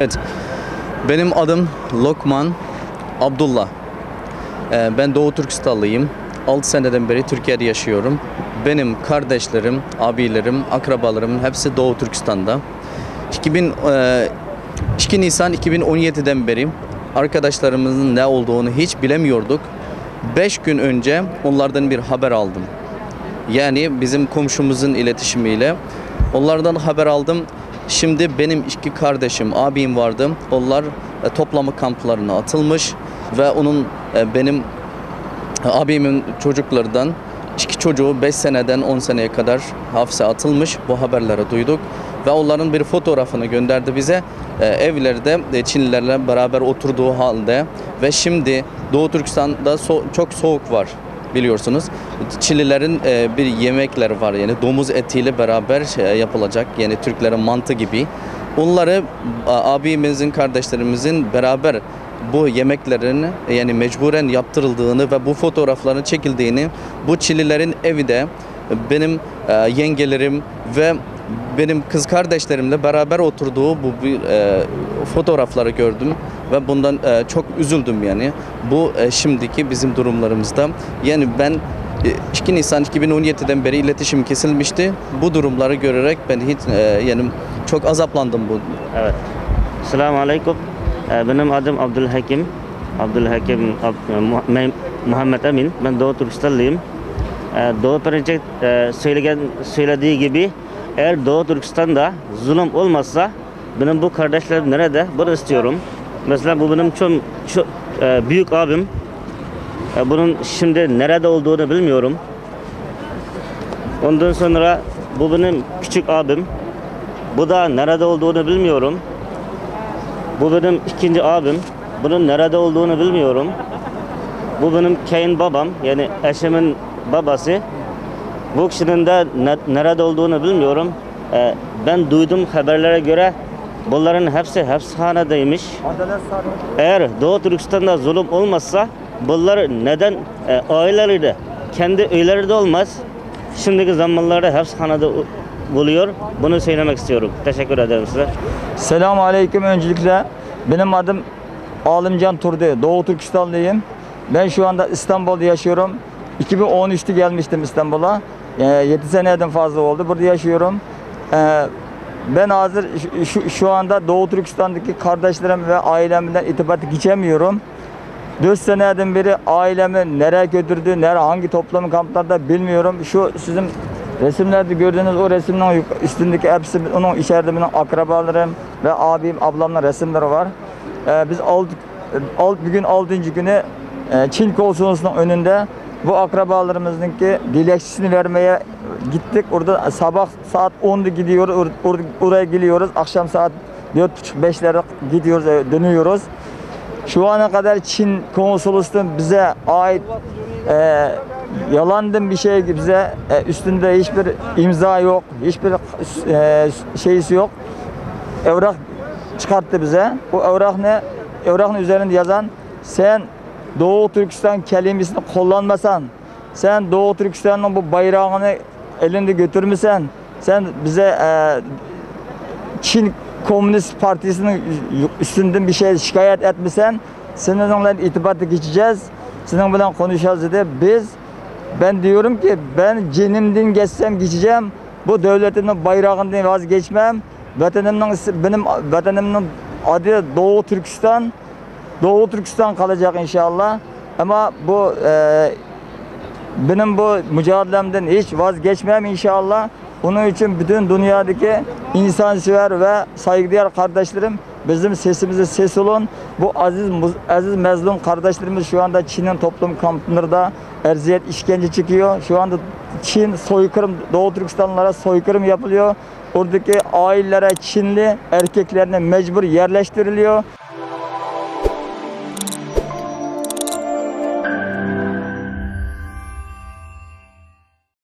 Evet, benim adım Lokman Abdullah. Ben Doğu Türkistanlıyım. 6 seneden beri Türkiye'de yaşıyorum. Benim kardeşlerim, abilerim, akrabalarım hepsi Doğu Türkistan'da. 2 Nisan 2017'den beri arkadaşlarımızın ne olduğunu hiç bilemiyorduk. 5 gün önce onlardan bir haber aldım. Yani bizim komşumuzun iletişimiyle onlardan haber aldım. Şimdi benim 2 kardeşim, abim vardı. Onlar toplama kamplarına atılmış ve benim abimin çocuklardan 2 çocuğu 5 seneden 10 seneye kadar hapse atılmış. Bu haberleri duyduk ve onların bir fotoğrafını gönderdi bize. Evlerde Çinlilerle beraber oturduğu halde ve şimdi Doğu Türkistan'da çok soğuk var. Biliyorsunuz Çinlilerin bir yemekleri var, yani domuz etiyle beraber yapılacak, yani Türklerin mantı gibi. Onları abimizin, kardeşlerimizin beraber bu yemeklerin yani mecburen yaptırıldığını ve bu fotoğrafların çekildiğini, bu Çinlilerin evinde benim yengelerim ve benim kız kardeşlerimle beraber oturduğu bu fotoğrafları gördüm ve bundan çok üzüldüm yani. Bu şimdiki bizim durumlarımızda. Yani ben 2 Nisan 2017'den beri iletişim kesilmişti. Bu durumları görerek ben hiç yani çok azaplandım bu. Evet. Selamun Aleyküm. Benim adım Abdülhakim. Muhammed Emin. Ben Doğu Türkistanlıyım. Doğu Perinçek söylediği gibi eğer Doğu Türkistan'da zulüm olmazsa benim bu kardeşlerim nerede? Bunu istiyorum. Mesela bu benim çok büyük abim. Bunun şimdi nerede olduğunu bilmiyorum. Ondan sonra bu benim küçük abim. Bu da nerede olduğunu bilmiyorum. Bu benim ikinci abim. Bunun nerede olduğunu bilmiyorum. Bu benim kayınbabam, yani eşimin babası. Bu kişinin de nerede olduğunu bilmiyorum. Ben duydum haberlere göre bunların hepsi hapishanedeymiş. Eğer Doğu Türkistan'da zulüm olmazsa bunlar neden aileleri kendi öyleri de olmaz. Şimdiki zamanlarda hapishanede buluyor. Bunu söylemek istiyorum. Teşekkür ederim size. Selamun Aleyküm öncelikle. Benim adım Alimcan Turdi. Doğu Türkistanlıyım. Ben şu anda İstanbul'da yaşıyorum. 2013'te gelmiştim İstanbul'a. 7 seneden fazla oldu. Burada yaşıyorum. Ben hazır şu anda Doğu Türkistan'daki kardeşlerim ve ailemden irtibatı geçemiyorum. 4 seneden beri ailemi nereye götürdü, hangi toplama kamplarda bilmiyorum. Şu sizin resimlerde gördüğünüz o resimlerin üstündeki hepsi onun içeride benim akrabalarım ve abim, ablamla resimleri var. Biz bugün 6. günü Çin konsolosluğunun önünde bu akrabalarımızdaki dilekçesini vermeye gittik. Orada sabah saat 10'da gidiyoruz, oraya geliyoruz. Akşam saat 4.30-5'lere gidiyoruz, dönüyoruz. Şu ana kadar Çin konsolosluğu bize ait yalandan bir şey bize üstünde hiçbir imza yok, hiçbir şeysi yok. Evrak çıkarttı bize. Bu evrak ne? Evrakın üzerinde yazan sen Doğu Türkistan kelimesini kullanmasan, sen Doğu Türkistan'ın bu bayrağını elinde götürmesen, sen bize Çin Komünist Partisi'nin üstünden bir şey şikayet etmesen, seninle irtibatı geçeceğiz, seninle konuşacağız dedi. Ben diyorum ki ben cinimden geçsem geçeceğim, bu devletimin bayrağından vazgeçmem. Benim vatanımın adı Doğu Türkistan. Doğu Türkistan kalacak inşallah. Ama bu benim bu mücadelemden hiç vazgeçmem inşallah. Onun için bütün dünyadaki insansever ve saygıdeğer kardeşlerim Bizim sesimize ses olun. Bu aziz mezlum kardeşlerimiz şu anda Çin'in toplum kamplarında erziyet, işkence çekiyor. Şu anda Çin soykırım, Doğu Türkistanlılara soykırım yapılıyor. Oradaki ailelere Çinli erkeklerine mecbur yerleştiriliyor.